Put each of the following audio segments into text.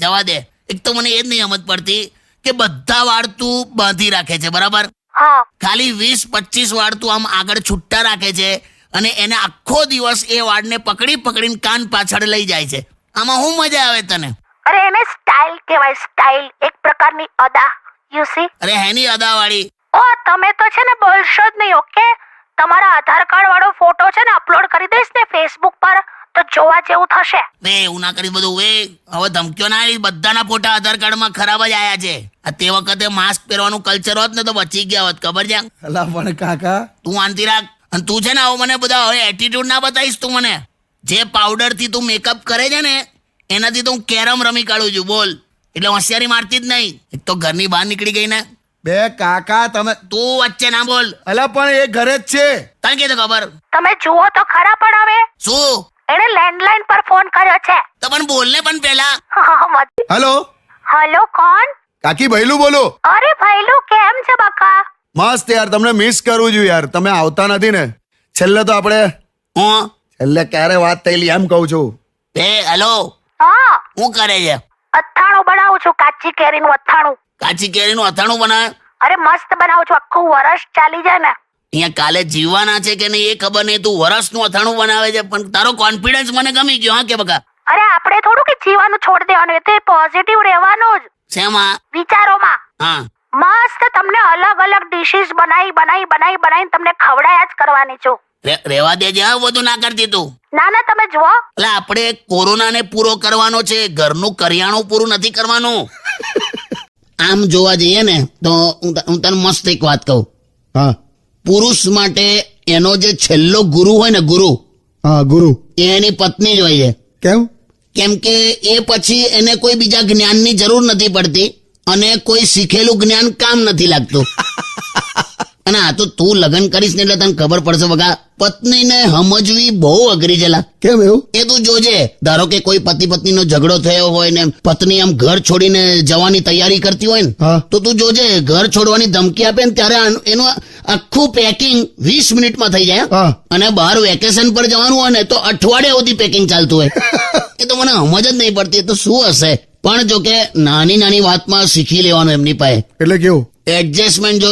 જવા દે. એક તો મને એ જ નહીં સમજ પડતી કે બધા વાળ તું બાંધી રાખે છે, બરાબર? હા. ખાલી 20-25 વાળ તું આમ આગળ છૂટા રાખે છે અને એને આખો દિવસ એ વાળને પકડીને કાન પાછળ લઈ જાય છે. આમાં શું મજા આવે તને? અરે એને સ્ટાઇલ કહેવાય, સ્ટાઇલ, એક પ્રકારની અદા. You C. અરે હેની અદાવાળી? ઓ તમે તો છે ને બોલશો જ નહીં, ઓકે? તમારા આધાર કાર્ડ વાળો ફોટો છે ને અપલોડ કરી દઈશ ને ફેસબુક પર તો જોવા જેવું થશે. વે એવું ના કરીશ બધું. વે હવે ધમકીઓ ના આવી. બધાના ફોટા આધાર કાર્ડમાં ખરાબ જ આયા છે. આ તે વખતે માસ્ક પહેરવાનું કલ્ચર હોત ને તો બચી ગયા હોત, ખબર છે? અલા પણ કાકા, તું આંતી રાખ. અને તું છે ને હવે મને બધા હવે એટીટ્યુડ ના બતાવીશ તું મને. જે પાવડર થી તું મેકઅપ કરે છે ને એનાથી તો હું કેરમ રમી કાઢું છું, બોલ. એટલે હોશિયારી મારતી જ નહીં. એક તો ઘરની બહાર નીકળી ગઈ ને. બે કાકા તમે. તું વચ્ચે ના બોલ. અલા પણ એ ઘરે જ છે. તને કે ખબર? તમે જુઓ તો ખરા પણ હવે શું? એને લેન્ડલાઇન પર ફોન કર્યો છે. તો પણ બોલ ને પણ પેલા. હેલો હેલો, કોણ? કાકી, ભૈલું બોલો. અરે ભૈલું, કેમ છે બકા? મસ્ત યાર, તમને મિસ કરું છું યાર. તમે આવતા નથી ને. છેલ્લે તો આપણે હું છેલ્લે ક્યારે વાત થયેલી એમ કહું છું. એ હેલો, હા, શું કરે છે? અથાણું બનાવું છું, કાચી કેરીનું અથાણું. કાચી કેરીનું અથાણું બનાવે? અરે મસ્ત બનાવું છું, આખું વરસ ચાલી જાય ને. અહીંયા કાલે જીવવાના છે કે નહીં એ ખબર નહીં. તું વરસનું અથાણું બનાવે છે પણ તારો કોન્ફિડન્સ મને ગમી ગયો. હા કે બકા? અરે આપણે થોડું કે જીવાનું છોડ દેવાનું, એ તો પોઝિટિવ રહેવાનું જ શેમાં? વિચારોમાં. હા. મસ્ત તમને અલગ અલગ ડિશિસ બનાવીને તમને ખવડાયા જ કરવાની છું. રેવા દેજે, હા બધું ના કરતી તું. ના તમે જુઓ. એટલે આપણે કોરોનાને પૂરો કરવાનો છે, ઘરનું કરિયાણું પૂરું નથી કરવાનું. આમ જોવા જઈએ ને તો હું તને મસ્ત એક વાત કહું. હા. પુરુષ માટે એનો જે છેલ્લો ગુરુ હોય ને, ગુરુ, હા, ગુરુ, એ એની પત્ની જ હોય છે. કેમ? કેમ કે એ પછી એને કોઈ બીજા જ્ઞાનની જરૂર નથી પડતી અને કોઈ શીખેલું જ્ઞાન કામ નથી લાગતું. અને આ તો તું લગ્ન કરીશ ને એટલે તને ખબર પડશે બગા. પત્નીને સમજવી બહુ અઘરી છે લા. કેમ એવું? એ તું જોજે. ધારો કે કોઈ પતિ પત્નીનો ઝઘડો થયો હોય ને પત્ની આમ ઘર છોડીને જવાની તૈયારી કરતી હોય ને, હા, તો તું જોજે ઘર છોડવાની ધમકી આપે ને ત્યારે એનું આખું પેકિંગ 20 મિનિટમાં થઈ જાય. હા. અને બહાર વેકેશન પર જવાનું હોય ને તો અઠવાડિયા સુધી પેકિંગ ચાલતું હોય. એ તો મને સમજ જ નહીં પડતી. તો શું હશે? પણ જો કે નાની વાતમાં શીખી લેવાનું એમની પાસે. એટલે કેવું? એડજસ્ટમેન્ટ. જો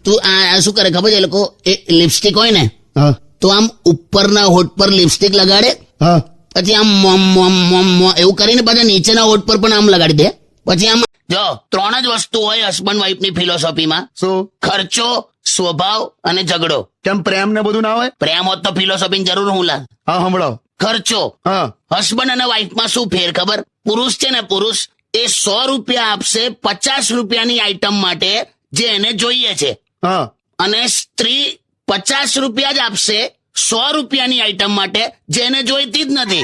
તું આ શું કરે ખબર છે? એ લોકો એ લિપસ્ટિક હોય ને, હા, તો આમ ઉપરના હોઠ પર લિપસ્ટિક લગાડે, હા, પછી આમ મોમ એવું કરીને પાછા નીચેના હોઠ પર પણ આમ લગાડી દે. પછી આમ જો 3 જ વસ્તુ હોય હસબન્ડ વાઈફની ફિલોસોફીમાં: શું? ખર્ચો, સ્વભાવ અને ઝઘડો. કેમ પ્રેમ ને બધું ના હોય? પ્રેમ હોત તો ફિલોસોફીની જરૂર હું લા? હા, સંભળાવો. ખર્ચો. હા, હસબન્ડ અને વાઈફમાં શું ફેર ખબર? પુરુષ છે ને, પુરુષ એ 100 રૂપિયા આપશે 50 રૂપિયાની આઈટમ માટે જે એને જોઈએ છે, હા, અને સ્ત્રી 50 રૂપિયા જ આપશે 100 રૂપિયાની આઈટમ માટે જે એને જોઈતી જ નથી.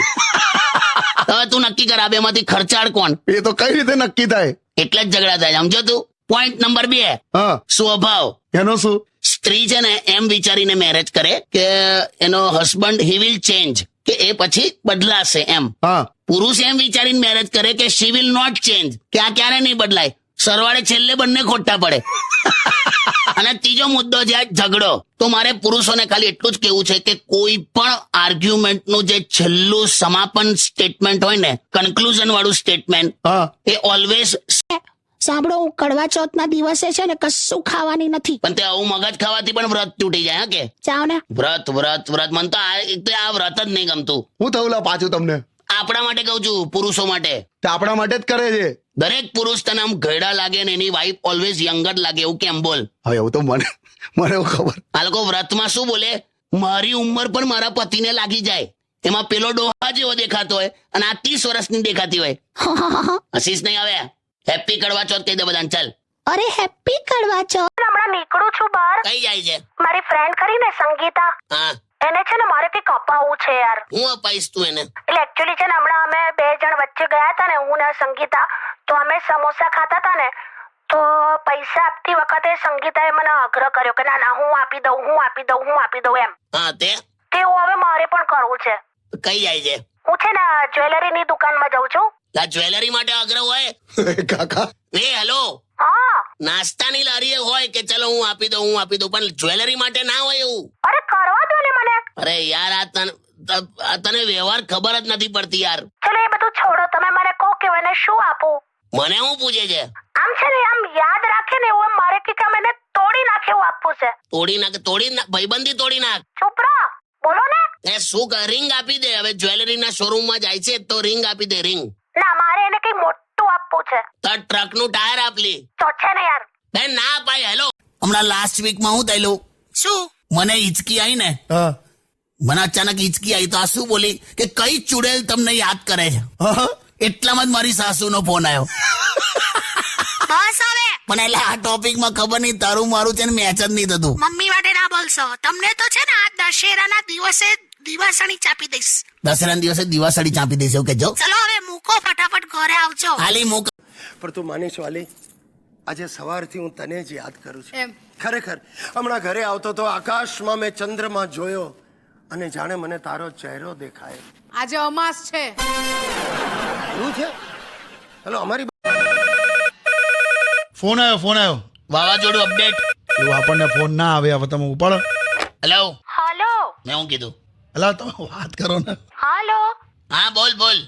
હવે તું નક્કી કર આ બેમાંથી ખર્ચાળ કોણ? એ તો કઈ રીતે નક્કી થાય? એટલે જ ઝઘડા થાય, સમજો તું. પોઈન્ટ નંબર 2, હા, સ્વભાવ. એનો શું? સ્ત્રી છે ને એમ વિચારીને મેરેજ કરે કે એનો હસબન્ડ હી વિલ ચેન્જ, કે એ પછી બદલાશે એમ. હા, પુરુષ એમ વિચારીને મેરેજ કરે કે શી વિલ નોટ ચેન્જ, કે આ ક્યારે નહીં બદલાય. સરવાળે છેલ્લે બંને ખોટા પડે. અને ત્રીજો મુદ્દો છે ઝઘડો. તો મારે પુરુષોને ખાલી એટલું જ કેવું છે કે કોઈ પણ આર્ગ્યુમેન્ટનું જે છેલ્લું સમાપન સ્ટેટમેન્ટ હોય ને, કન્ક્લુઝન વાળું સ્ટેટમેન્ટ, હા, એ ઓલવેઝ. સાંભળો, હું કડવા ચોથના દિવસે છે ને કશું ખાવાની નથી. પણ તે આવું મગજ ખાવાથી પણ વ્રત તૂટી જાય. હા કે જાઓ ને. વ્રત મને તો આ વ્રત જ નહીં ગમતું. હું થયું લા પાછું તમને? આપણા માટે કહું છું, પુરુષો માટે. તે આપણા માટે જ કરે છે. દરેક પુરુષ તને આમ ઘરડા લાગે ને એની વાઈફ ઓલવેઝ યંગ જ લાગે, એવું કેમ? બોલ. હવે એવું તો મને એવું ખબર. આ લોકો વ્રતમાં શું બોલે? મારી ઉંમર પણ મારા પતિને લાગી જાય. એમાં પેલો ડોહા જેવો દેખાતો હોય અને આ 30 વર્ષની દેખાતી હોય. હસીસ નહીં આવે. હેપી કડવા ચોથ કહી દે બધાને. ચાલ. અરે હેપી કડવા ચોથ. હમણાં નીકળું છું બહાર. કઈ જાય છે? મારી ફ્રેન્ડ કરીને સંગીતા, હા. એને છે ને મારે કંઈક અપાવવું છે યાર. હું અપાઈશ તું એને? એટલે એકચ્યુઅલી છે ને હમણાં અમે 2 જણ વચ્ચે ગયા હતા ને, હું ને સંગીતા, તો અમે સમોસા ખાતા હતા ને, તો પૈસા આપતી વખતે સંગીતાએ મને આગ્રહ કર્યો કે ના હું આપી દઉં એમ. હા. તેવું હવે મારે પણ કરવું છે. કઈ જાય છે? હું છે ને જ્વેલરીની દુકાનમાં જાઉં છું. આ જ્વેલરી માટે આગ્રહ હોય? કાકા, એ હેલો, હા. નાસ્તાની લારીએ હોય કે ચલો હું આપી દઉં, પણ જ્વેલરી માટે ના હોય એવું. અરે કરવા દો ને મને. અરે યાર, આ તને વ્યવહાર ખબર જ નથી પડતી યાર. ચલો એ બધું છોડો, તમે મને કહો કે શું આપું? મને હું પૂછે છે? આમ છે ને આમ યાદ રાખે ને એવું મારે કે આમ એને તોડી નાખે એવું આપવું છે. તોડી નાખ ભાઈબંધી તોડી નાખ. ચૂપ રહો, બોલો ને. એ શું કર, રિંગ આપી દે. હવે જ્વેલરીના શોરૂમમાં જાય છે તો રિંગ આપી દે, રિંગ. ના, મારે એને કઈ મોટું આપવું છે. તો ટ્રકનું ટાયર આપલી. તો છે ને યાર. બે ના પાય. હેલો, હમણાં લાસ્ટ વીકમાં હું થયેલું? શું? મને હિચકી આવી ને, હા મને અચાનક હિચકી આવી તો આ શું બોલી કે કઈ ચુડેલ તમને યાદ કરે છે. હા એટલામાં જ મારી સાસુનો ફોન આવ્યો. બસ હવે પણ એટલે આ ટોપિકમાં ખબર નહીં, તારું મારું છે ને મેચ જ નહીં થતું. મમ્મી માટે ના બોલશો. તમને તો છે ને આ દશેરાના દિવસે દિવાસળી ચાપી દઈશ. દસરાના દિવસે દિવાસળી ચાંપી દઈશ એવું કહેજો. ચલો હવે મૂકો, ફટાફટ ઘરે આવજો. ખાલી મૂક. પણ તું માનીશ વાલી, આજે સવારથી હું તને જ યાદ કરું છું. એમ? ખરેખર હમણાં ઘરે આવતો તો આકાશમાં મેં ચંદ્રમાં જોયો અને જાણે મને તારો ચહેરો દેખાય. આજે અમાસ છે. એવું છે? હેલો, અમારી ફોન આવ્યો. વાવાઝોડું અપડેટ. એવું આપણને ફોન ના આવે, હવે તમે ઉપાડો. હેલો, હાલો. મેં હું કીધું? અલા તમે વાત કરો ને. હાલો. હા બોલ બોલ.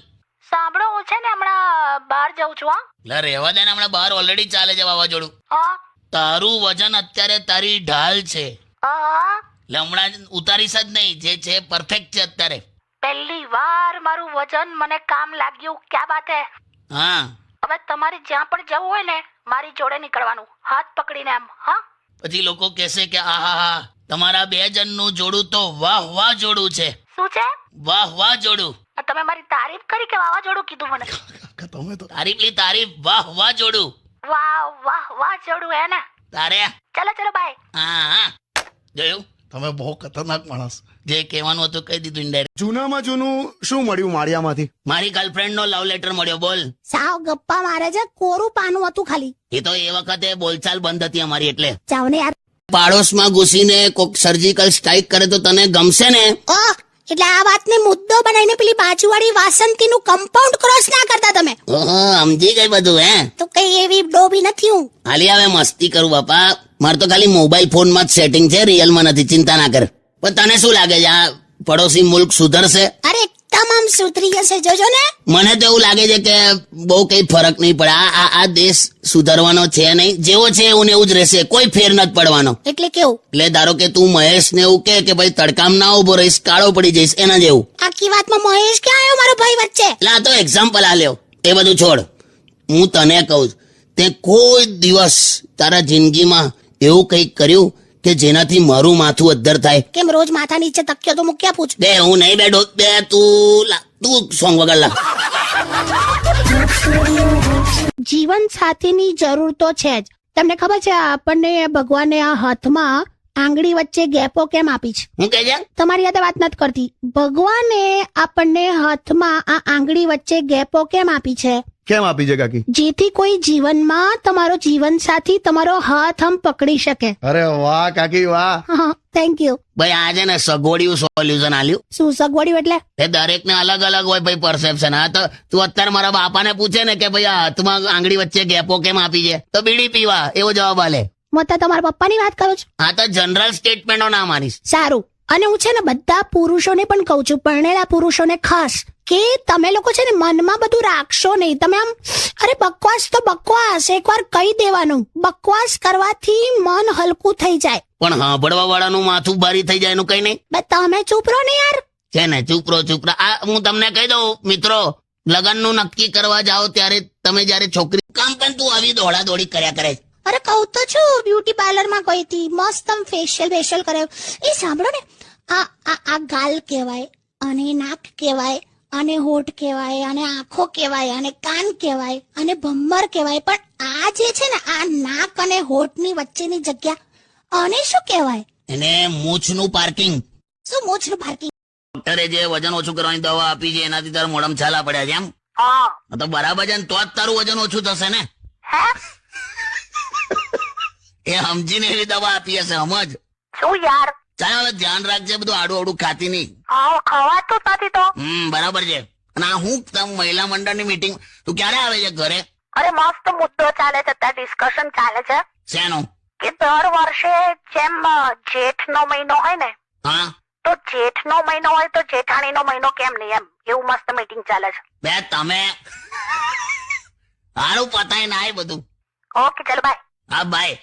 સાંભળો, હું છે ને હમણાં બહાર જાઉં છું. હા. એટલે રહેવા દે ને, હમણાં બહાર ઓલરેડી ચાલે છે વાવાઝોડું. હા. તારું વજન અત્યારે તારી ઢાલ છે, હા. એટલે હમણાં ઉતારીશ જ નહીં. જે છે પરફેક્ટ છે અત્યારે. પહેલી વાર મારું વજન મને કામ લાગ્યું. ક્યાં વાત હે. હા, હવે તમારે જ્યાં પણ જવું હોય ને મારી જોડે નીકળવાનું, હાથ પકડીને એમ. હા. પછી લોકો કહેશે કે આહા તમારા બે જણનું જોડું તો વાહ વાહ જોડું છે. શું છે? વાહ વાહ જોડું. તમે મારી તારીફ કરી કે વાવાઝોડું કીધું મને? તમે તો તારીફ લી તારીફ. વાહ વાહ જોડું. વાહ વાહ વાહ જોડું હે ને. તારે ચલો ચલો બાય. હા જોયું, તમે બહુ ખતરનાક માણસ. જે કહેવાનું હતું કહી દીધું ઇનડાયરેક્ટ. જૂનામાં જૂનું શું મળ્યું માળિયામાંથી? મારી ગર્લફ્રેન્ડ નો લવ લેટર મળ્યો. બોલ. સાવ ગપ્પા મારે છે. કોરું પાનું હતું ખાલી. એ તો એ વખતે બોલચાલ બંધ હતી અમારી એટલે. જાવ ને યાર. પાડોશમાં ઘૂસીને કોક સર્જિકલ સ્ટ્રાઇક કરે તો તને ગમશે ને? ઓહ, એટલે આ વાતને મુદ્દો બનાવીને પેલી બાજુવાળી વાસંતીનું કમ્પાઉન્ડ ક્રોસ ના કરતા તમે. ઓહો, સમજી ગઈ બધું હે. તો કઈ એવી ડોબી નથી હું. હાલી હવે મસ્તી કરું બાપા. મારે તો ખાલી મોબાઈલ ફોનમાં જ સેટિંગ છે, રિયલમાં નથી. ચિંતા ના કર. પણ તને શું લાગે છે આ પડોશી મુલ્ક સુધરશે? અરે તમામ સુધરી જશે, જોજો ને. મને તો એવું લાગે છે કે બહુ કઈ ફરક નહીં પડે. આ દેશ સુધરવાનો છે નહીં. જેવો છે એવું ને એવું જ રહેશે. કોઈ ફેર નથી પડવાનો. એટલે કેવું? એટલે ધારો કે તું મહેશ ને એવું કે ભાઈ તડકામ ના ઉભો રહીશ, કાળો પડી જઈશ, એના જેવું. આખી વાતમાં મહેશ ક્યાં આવ્યો મારો ભાઈ વચ્ચે? એટલે આ તો એક્ઝામ્પલ આલ્યો. એ બધું છોડ. હું તને કહું, તે કોઈ દિવસ તારા જિંદગીમાં એવું કંઈક કર્યું કે જેનાથી મારું માથું અદ્ધર થાય? કેમ રોજ માથા નીચે તક્યો તો મૂક્યા પૂછ. બે હું નહીં બેઠો. બે તું સોંગ વગર લા. જીવન સાથીની જરૂર તો છે જ. તમને ખબર છે આપણને ભગવાને આ હાથમાં આંગળી વચ્ચે ગેપો કેમ આપી છે? હું કહે છે? તમારી સાથે વાત નથી કરતી. ભગવાને આપણને હાથમાં આ આંગળી વચ્ચે ગેપો કેમ આપી છે? કેમ આપી છે કાકી? જેથી કોઈ જીવનમાં તમારો જીવન સાથી તમારો હાથ આમ પકડી શકે. અરે વાહ કાકી વાહ. હા, થેન્ક યુ. ભાઈ આ છે ને સગવડિયું સોલ્યુશન આલ્યું. શું સગવડ્યું એટલે? એ દરેકને અલગ અલગ હોય ભાઈ પરસેપ્શન. હા તો તું અત્યારે મારા બાપાને પૂછે ને કે ભાઈ આ હાથમાં આંગળી વચ્ચે ગેપો કેમ આપી છે, તો બીડી પીવા એવો જવાબ આલે. હું તો તમારા પપ્પાની વાત કરું છું. હા તો જનરલ સ્ટેટમેન્ટો ના માનીશ. સારું. અને હું છે ને બધા પુરુષોને પણ કહું છું, પરણેલા પુરુષોને ખાસ, કે તમે લોકો છે ને મનમાં બધું રાખશો નહીં. તમે આમ અરે બકવાસ તો બકવાસ એકવાર કહી દેવાનું. બકવાસ કરવાથી મન હલકું થઈ જાય. પણ સાંભળવા વાળાનું માથું ભારી થઈ જાય એનું કઈ નહીં. બે તમે ચૂપ રહો ને યાર. છે ને ચૂપરો. આ હું તમને કહી દઉં મિત્રો, લગ્નનું નક્કી કરવા જાઓ ત્યારે તમે જયારે છોકરી કામ પણ તું આવી દોડા દોડી કર્યા કરે. અરે કહું તો છું, બ્યુટી પાર્લર માં ગઈ હતી, મસ્ત ફેશિયલ કરાયું. એ સાંભળો ને, આ ગાલ કહેવાય, અને નાક કહેવાય, અને હોઠ કહેવાય, અને આંખો કહેવાય, અને કાન કહેવાય, અને ભમર કહેવાય. પણ આ જે છે ને આ નાક અને હોઠની વચ્ચેની જગ્યા, આને શું કહેવાય? એને મૂછનું પાર્કિંગ. શું મૂછનું પાર્કિંગ? ડોક્ટરે જે વજન ઓછું કરવાની દવા આપી છે એનાથી તારા મોઢામાં છાલા પડ્યા છે એમ? હા. તો બરાબર છે ને, તો જ તારું વજન ઓછું થશે ને. હે? એ સમજીને એવી દવા આપી હશે. સમજ. શું યાર? ચાલ હવે ધ્યાન રાખજે, બધું આડું ખાતી નહીં. હા, ખવાતું જ નથી તો. બરાબર છે. અને આ હું મહિલા મંડળની મીટિંગ તું ક્યારે આવે છે ઘરે? અરે મસ્ત મુદ્દો ચાલે છે, ત્યાં ડિસ્કશન ચાલે છે શેનો? કે દર વર્ષે જેમ જેઠનો મહિનો હોય ને, હા તો જેઠનો મહિનો હોય તો જેઠાણીનો મહિનો કેમ નહીં, એમ એવું મસ્ત મીટિંગ ચાલે છે. બે તમે હારું પતાય ના એ બધું. ઓકે ચલો બાય. હા બાય.